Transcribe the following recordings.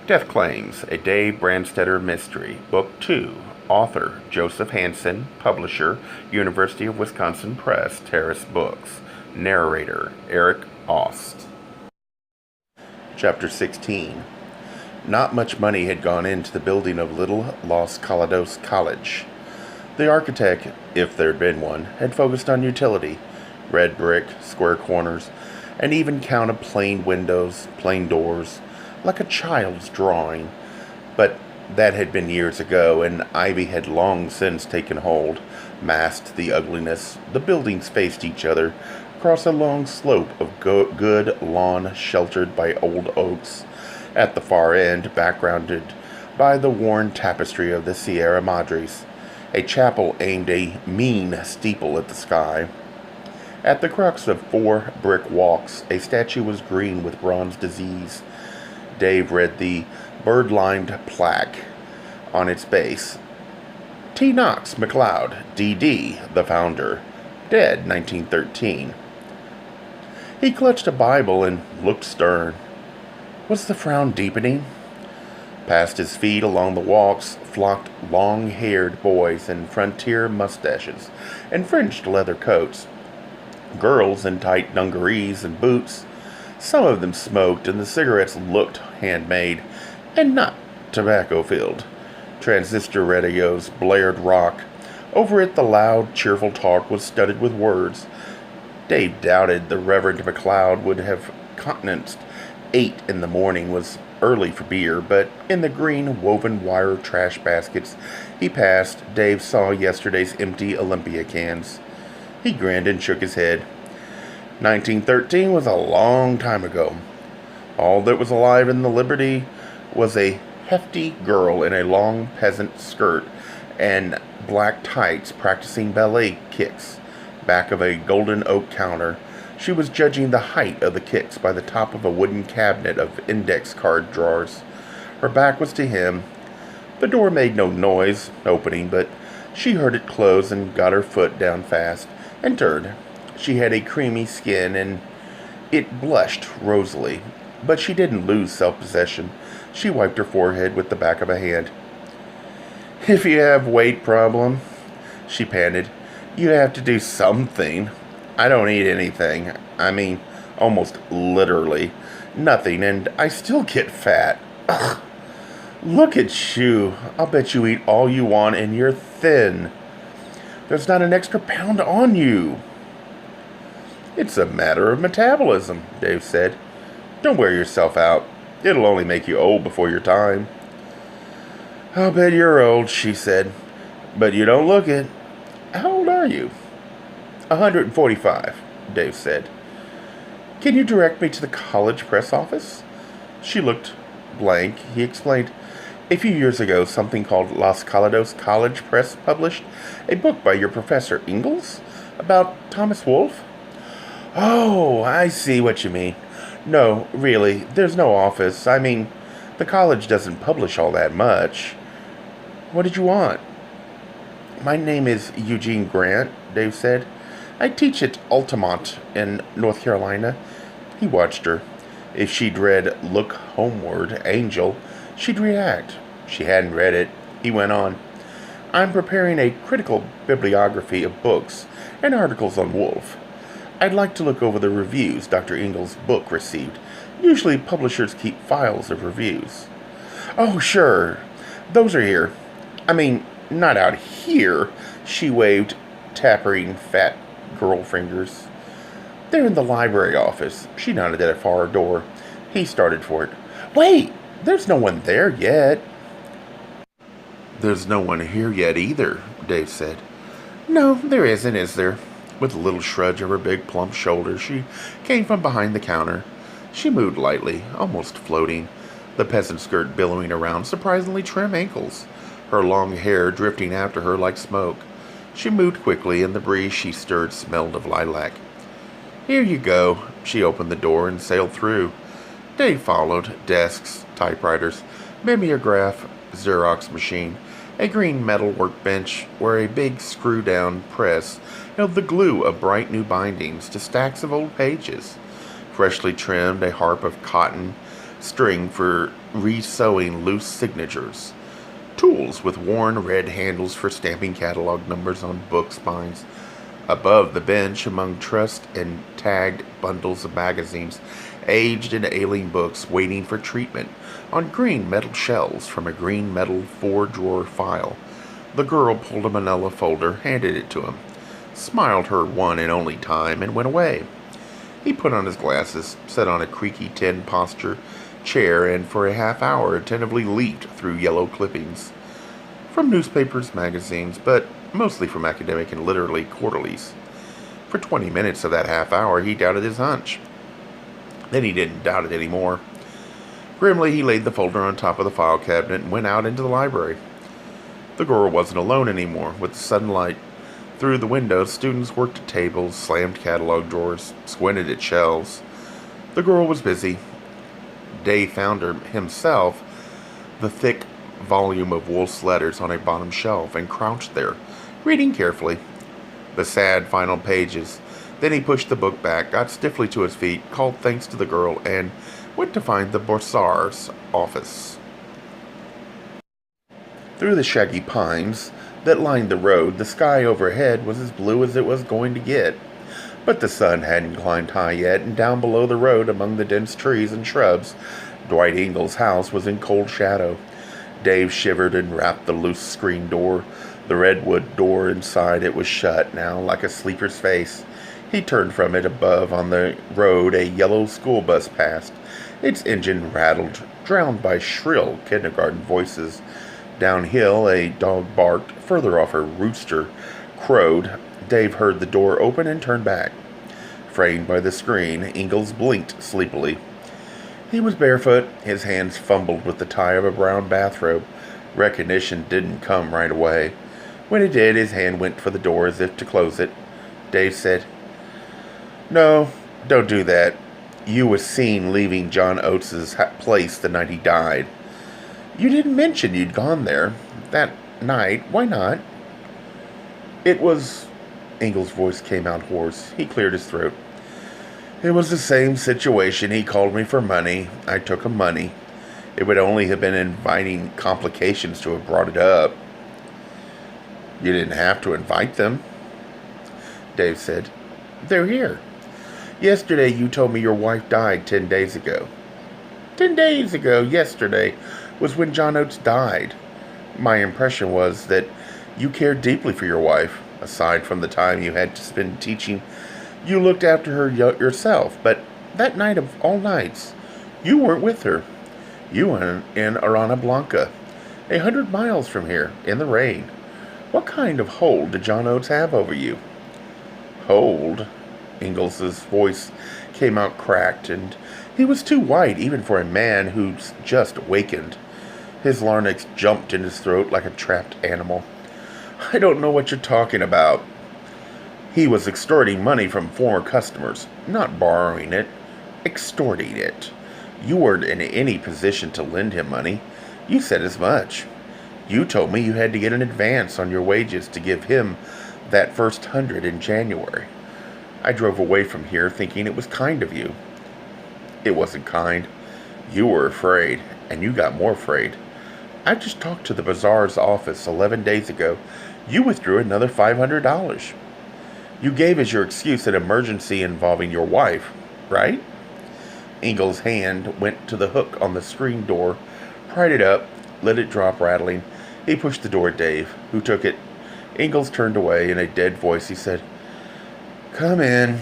Death Claims, a Dave Brandstetter mystery. Book 2. Author, Joseph Hansen. Publisher, University of Wisconsin Press, Terrace Books. Narrator, Eric Ost. Chapter 16. Not much money had gone into the building of Little Los Calados College. The architect, if there'd been one, had focused on utility. Red brick, square corners, an even count of plain windows, plain doors, like a child's drawing. But that had been years ago, and ivy had long since taken hold, masked the ugliness. The buildings faced each other across a long slope of good lawn sheltered by old oaks, at the far end backgrounded by the worn tapestry of the Sierra Madres. A chapel aimed a mean steeple at the sky. At the crux of 4 brick walks, a statue was green with bronze disease. Dave read the bird-lined plaque on its base. T. Knox McLeod, D.D., the founder. Dead 1913. He clutched a Bible and looked stern. Was the frown deepening? Past his feet along the walks flocked long-haired boys in frontier mustaches and fringed leather coats. Girls in tight dungarees and boots. Some of them smoked, and the cigarettes looked handmade and not tobacco-filled. Transistor radios blared rock. Over it, the loud, cheerful talk was studded with words. Dave doubted the Reverend McLeod would have countenanced 8 in the morning was early for beer, but in the green woven wire trash baskets he passed, Dave saw yesterday's empty Olympia cans. He grinned and shook his head. 1913 was a long time ago. All that was alive in the Liberty was a hefty girl in a long peasant skirt and black tights practicing ballet kicks back of a golden oak counter. She was judging the height of the kicks by the top of a wooden cabinet of index card drawers. Her back was to him. The door made no noise opening, but she heard it close and got her foot down fast, entered. She had a creamy skin, and it blushed rosily, but she didn't lose self-possession. She wiped her forehead with the back of a hand. "If you have weight problem," she panted, "you have to do something. I don't eat anything. I mean, almost literally nothing, and I still get fat. Ugh. Look at you. I'll bet you eat all you want, and you're thin. There's not an extra pound on you." "It's a matter of metabolism," Dave said. "Don't wear yourself out. It'll only make you old before your time." "I'll bet you're old," she said. "But you don't look it. How old are you?" 145, Dave said. "Can you direct me to the college press office?" She looked blank. He explained. "A few years ago, something called Los Calados College Press published a book by your Professor Ingalls about Thomas Wolfe." "Oh, I see what you mean. No, really, there's no office. I mean, the college doesn't publish all that much. What did you want?" "My name is Eugene Grant," Dave said. "I teach at Altamont in North Carolina." He watched her. If she'd read Look Homeward, Angel, she'd react. She hadn't read it. He went on. "I'm preparing a critical bibliography of books and articles on Wolfe. I'd like to look over the reviews Dr. Ingalls' book received. Usually publishers keep files of reviews." "Oh, sure. Those are here. I mean, not out here," she waved, tapping fat girl fingers. "They're in the library office." She nodded at a far door. He started for it. "Wait! There's no one there yet." "There's no one here yet either," Dave said. "No, there isn't, is there?" With a little shrug of her big plump shoulders, she came from behind the counter. She moved lightly, almost floating, the peasant skirt billowing around surprisingly trim ankles, her long hair drifting after her like smoke. She moved quickly, and the breeze she stirred smelled of lilac. "Here you go." She opened the door and sailed through. Dave followed. Desks, typewriters, mimeograph, Xerox machine, a green metal workbench where a big screw-down press held the glue of bright new bindings to stacks of old pages. Freshly trimmed, a harp of cotton string for re-sewing loose signatures, tools with worn red handles for stamping catalog numbers on book spines. Above the bench, among trussed and tagged bundles of magazines, aged and ailing books waiting for treatment, on green metal shelves from a green metal four-drawer file. The girl pulled a manila folder, handed it to him, smiled her one and only time, and went away. He put on his glasses, sat on a creaky tin posture chair, and for a half hour attentively leafed through yellow clippings. From newspapers, magazines, but mostly from academic and literary quarterlies. For 20 minutes of that half hour, he doubted his hunch. Then he didn't doubt it anymore. Grimly, he laid the folder on top of the file cabinet and went out into the library. The girl wasn't alone anymore. With the sudden light through the window, students worked at tables, slammed catalog drawers, squinted at shelves. The girl was busy. Dave found himself the thick volume of Wolfe's letters on a bottom shelf and crouched there, reading carefully the sad final pages. Then he pushed the book back, got stiffly to his feet, called thanks to the girl, and went to find the Borsar's office. Through the shaggy pines that lined the road, the sky overhead was as blue as it was going to get. But the sun hadn't climbed high yet, and down below the road, among the dense trees and shrubs, Dwight Ingles' house was in cold shadow. Dave shivered and rapped the loose screen door. The redwood door inside it was shut now, like a sleeper's face. He turned from it. Above on the road a yellow school bus passed. Its engine rattled, drowned by shrill kindergarten voices. Downhill a dog barked. Further off a rooster crowed. Dave heard the door open and turned back. Framed by the screen, Ingles blinked sleepily. He was barefoot. His hands fumbled with the tie of a brown bathrobe. Recognition didn't come right away. When it did, his hand went for the door as if to close it. Dave said, "No, don't do that. You was seen leaving John Oates's place the night he died." "You didn't mention you'd gone there that night. Why not?" "It was..." Ingles' voice came out hoarse. He cleared his throat. "It was the same situation. He called me for money. I took him money. It would only have been inviting complications to have brought it up." "You didn't have to invite them," Dave said. "They're here. Yesterday you told me your wife died 10 days ago. 10 days ago, yesterday, was when John Oates died. My impression was that you cared deeply for your wife. Aside from the time you had to spend teaching, you looked after her yourself. But that night of all nights, you weren't with her. You were in Arana Blanca, 100 miles from here, in the rain. What kind of hold did John Oates have over you?" "Hold?" Ingles's voice came out cracked, and he was too white even for a man who's just wakened. His larynx jumped in his throat like a trapped animal. "I don't know what you're talking about." "He was extorting money from former customers, not borrowing it, extorting it. You weren't in any position to lend him money. You said as much. You told me you had to get an advance on your wages to give him that first 100 in January. I drove away from here thinking it was kind of you." "It wasn't kind. You were afraid, and you got more afraid. I just talked to the Bazaar's office 11 days ago. You withdrew another $500. You gave as your excuse an emergency involving your wife, right?" Ingles' hand went to the hook on the screen door, pried it up, let it drop rattling. He pushed the door at Dave, who took it. Ingles turned away. In a dead voice, he said, "Come in."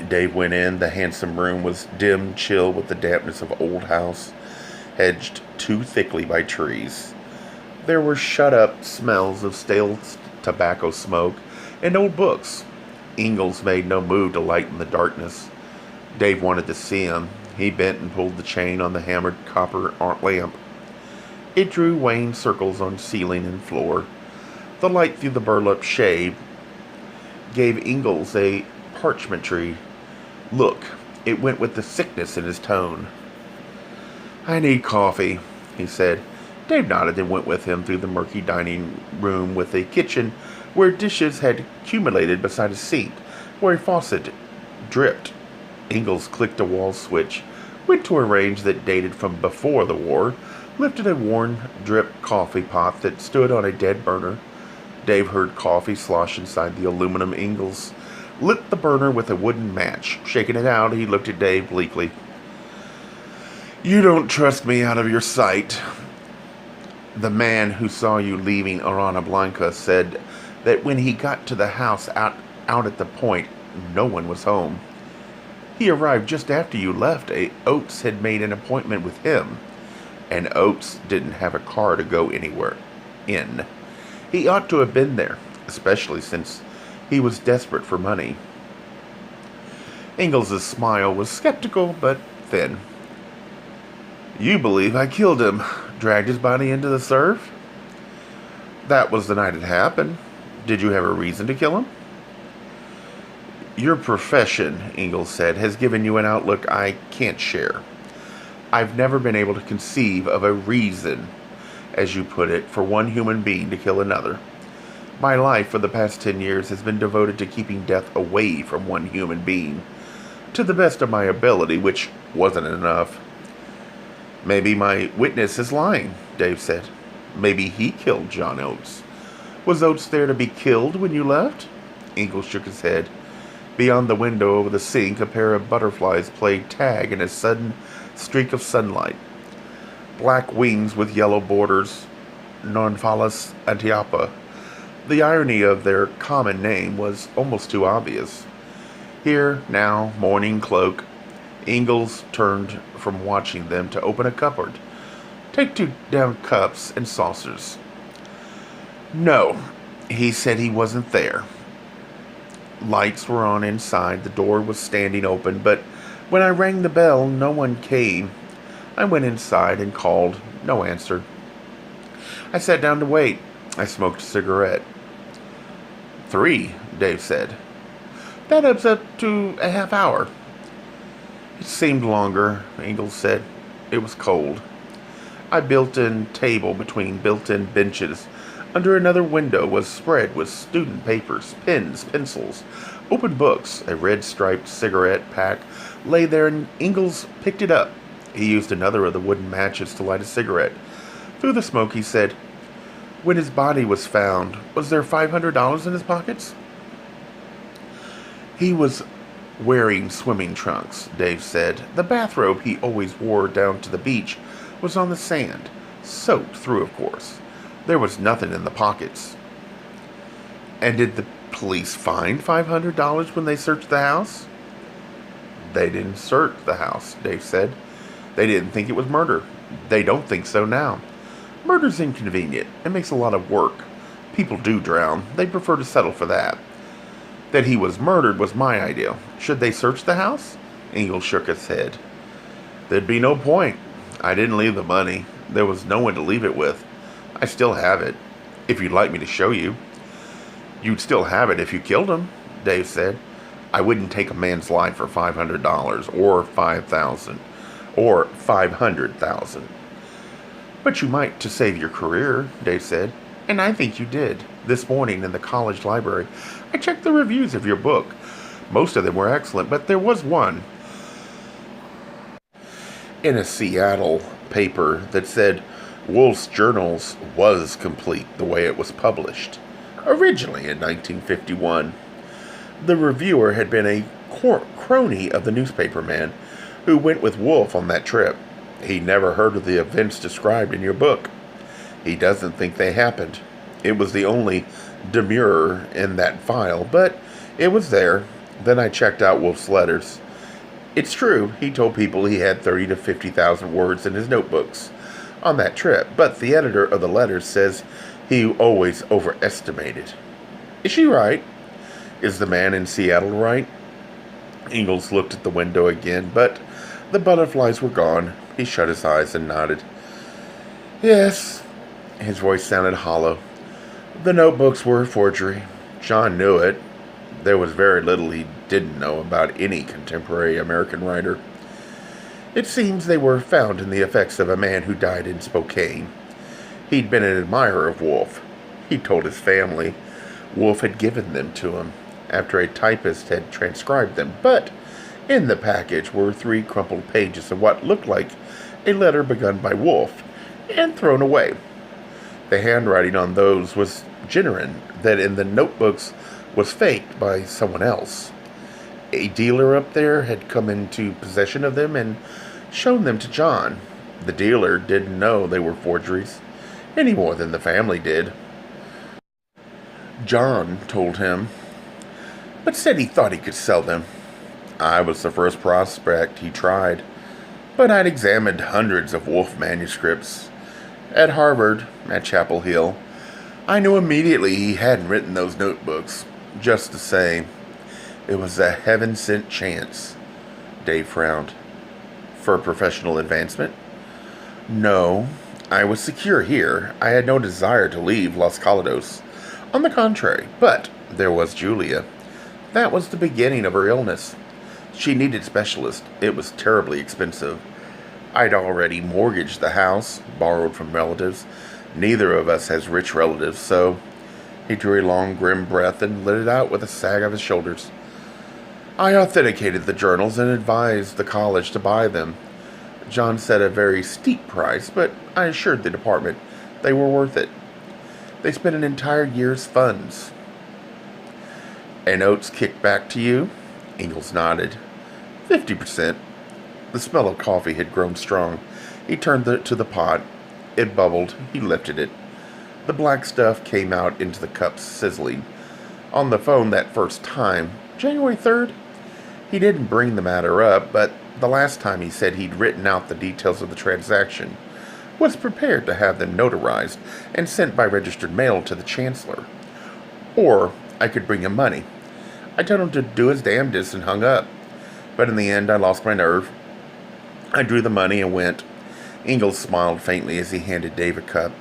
Dave went in. The handsome room was dim, chill with the dampness of old house, hedged too thickly by trees. There were shut-up smells of stale tobacco smoke and old books. Ingles made no move to lighten the darkness. Dave wanted to see him. He bent and pulled the chain on the hammered copper lamp. It drew wan circles on ceiling and floor. The light through the burlap shade gave Ingles a parchmentary look. It went with the sickness in his tone. "I need coffee," he said. Dave nodded and went with him through the murky dining room with a kitchen where dishes had accumulated beside a sink, where a faucet dripped. Ingles clicked a wall switch, went to a range that dated from before the war, lifted a worn drip coffee pot that stood on a dead burner. Dave heard coffee slosh inside the aluminum Ingalls, lit the burner with a wooden match. Shaking it out, he looked at Dave bleakly. "You don't trust me out of your sight." The man who saw you leaving Arana Blanca said that when he got to the house out at the point, no one was home. He arrived just after you left. Oates had made an appointment with him, and Oates didn't have a car to go anywhere in. He ought to have been there, especially since he was desperate for money. Ingalls' smile was skeptical but thin. "You believe I killed him, dragged his body into the surf?" "That was the night it happened. Did you have a reason to kill him?" "Your profession," Ingalls said, "has given you an outlook I can't share. I've never been able to conceive of a reason, as you put it, for one human being to kill another. My life for the past 10 years has been devoted to keeping death away from one human being, to the best of my ability, which wasn't enough." "Maybe my witness is lying," Dave said. "Maybe he killed John Oates. Was Oates there to be killed when you left?" Ingalls shook his head. Beyond the window over the sink, a pair of butterflies played tag in a sudden streak of sunlight. Black wings with yellow borders, Nonphalis antiapa. The irony of their common name was almost too obvious. Here, now, morning cloak. Ingalls turned from watching them to open a cupboard. Take 2 down cups and saucers. "No," he said, "he wasn't there." Lights were on inside. The door was standing open, but when I rang the bell, no one came. I went inside and called. No answer. I sat down to wait. I smoked a cigarette. 3, Dave said. "That adds up to a half hour." "It seemed longer," Ingalls said. "It was cold. A built-in table between built-in benches under another window was spread with student papers, pens, pencils, open books. A red-striped cigarette pack lay there, and Ingalls picked it up. He used another of the wooden matches to light a cigarette. Through the smoke, he said, "When his body was found, was there $500 in his pockets?" "He was wearing swimming trunks," Dave said. "The bathrobe he always wore down to the beach was on the sand, soaked through, of course. There was nothing in the pockets." "And did the police find $500 when they searched the house?" "They didn't search the house," Dave said. "They didn't think it was murder. They don't think so now. Murder's inconvenient. It makes a lot of work. People do drown. They prefer to settle for that. That he was murdered was my idea. Should they search the house?" Ingalls shook his head. "There'd be no point. I didn't leave the money. There was no one to leave it with. I still have it, if you'd like me to show you." "You'd still have it if you killed him," Dave said. "I wouldn't take a man's life for $500 or $5,000 or $500,000. "But you might to save your career," Dave said. "And I think you did. This morning in the college library, I checked the reviews of your book. Most of them were excellent, but there was one in a Seattle paper that said Wolfe's Journals was complete the way it was published, originally in 1951. The reviewer had been a crony of the newspaperman who went with Wolfe on that trip. He never heard of the events described in your book. He doesn't think they happened. It was the only demurrer in that file, but it was there. Then I checked out Wolfe's letters. It's true, he told people he had 30 to 50,000 words in his notebooks on that trip, but the editor of the letters says he always overestimated. Is she right? Is the man in Seattle right?" Ingalls looked at the window again, but the butterflies were gone. He shut his eyes and nodded. "Yes." His voice sounded hollow. "The notebooks were a forgery. John knew it. There was very little he didn't know about any contemporary American writer. It seems they were found in the effects of a man who died in Spokane. He'd been an admirer of Wolfe. He told his family Wolfe had given them to him after a typist had transcribed them, but In the package were 3 crumpled pages of what looked like a letter begun by Wolf and thrown away. The handwriting on those was genuine, that in the notebooks was faked by someone else. A dealer up there had come into possession of them and shown them to John. The dealer didn't know they were forgeries, any more than the family did. John told him, but said he thought he could sell them. I was the first prospect he tried, but I'd examined hundreds of Wolf manuscripts. At Harvard, at Chapel Hill, I knew immediately he hadn't written those notebooks. Just to say, it was a heaven-sent chance. Dave frowned. For professional advancement? No, I was secure here. I had no desire to leave Los Calados. On the contrary, but there was Julia. That was the beginning of her illness. She needed specialists. It was terribly expensive. I'd already mortgaged the house, borrowed from relatives. Neither of us has rich relatives, so he drew a long, grim breath and let it out with a sag of his shoulders. I authenticated the journals and advised the college to buy them. John said a very steep price, but I assured the department they were worth it. They spent an entire year's funds. And Oates kicked back to you? Ingalls nodded. 50%. The smell of coffee had grown strong. He turned it to the pot. It bubbled. He lifted it. The black stuff came out into the cups, sizzling. On the phone that first time, January 3rd, he didn't bring the matter up, but the last time he said he'd written out the details of the transaction, was prepared to have them notarized and sent by registered mail to the chancellor. Or I could bring him money. I told him to do his damnedest and hung up. But in the end, I lost my nerve. I drew the money and went. Ingalls smiled faintly as he handed Dave a cup.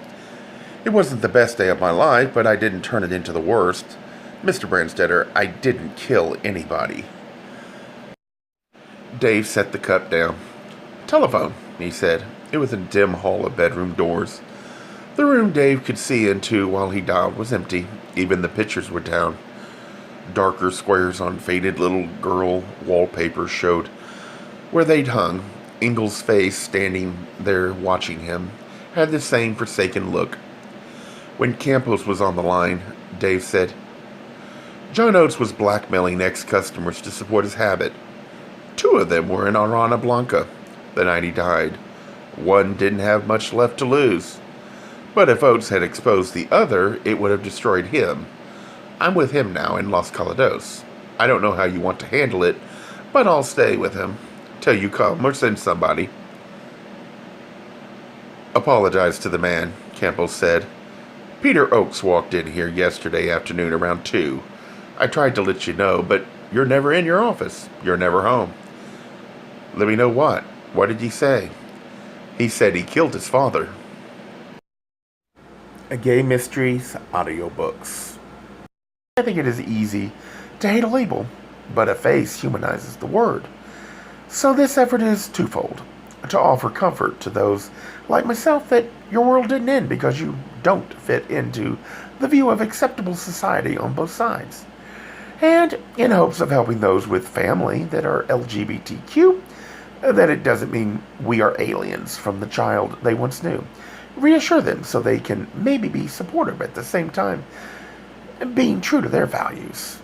It wasn't the best day of my life, but I didn't turn it into the worst. Mr. Brandstetter, I didn't kill anybody. Dave set the cup down. Telephone, he said. It was a dim hall of bedroom doors. The room Dave could see into while he dialed was empty. Even the pictures were down. Darker squares on faded little girl wallpaper showed where they'd hung. Ingalls' face, standing there watching him, had the same forsaken look. When Campos was on the line, Dave said, John Oates was blackmailing ex-customers to support his habit. 2 of them were in Arana Blanca the night he died. One didn't have much left to lose. But if Oates had exposed the other, it would have destroyed him. I'm with him now in Los Calados. I don't know how you want to handle it, but I'll stay with him till you come or send somebody. Apologize to the man, Campos said. Peter Oakes walked in here yesterday afternoon around 2. I tried to let you know, but you're never in your office. You're never home. Let me know what? What did he say? He said he killed his father. A Gay Mysteries Audiobooks. I think it is easy to hate a label, but a face humanizes the word. So this effort is twofold. To offer comfort to those like myself that your world didn't end because you don't fit into the view of acceptable society on both sides. And in hopes of helping those with family that are LGBTQ, that it doesn't mean we are aliens from the child they once knew. Reassure them so they can maybe be supportive at the same time, being true to their values.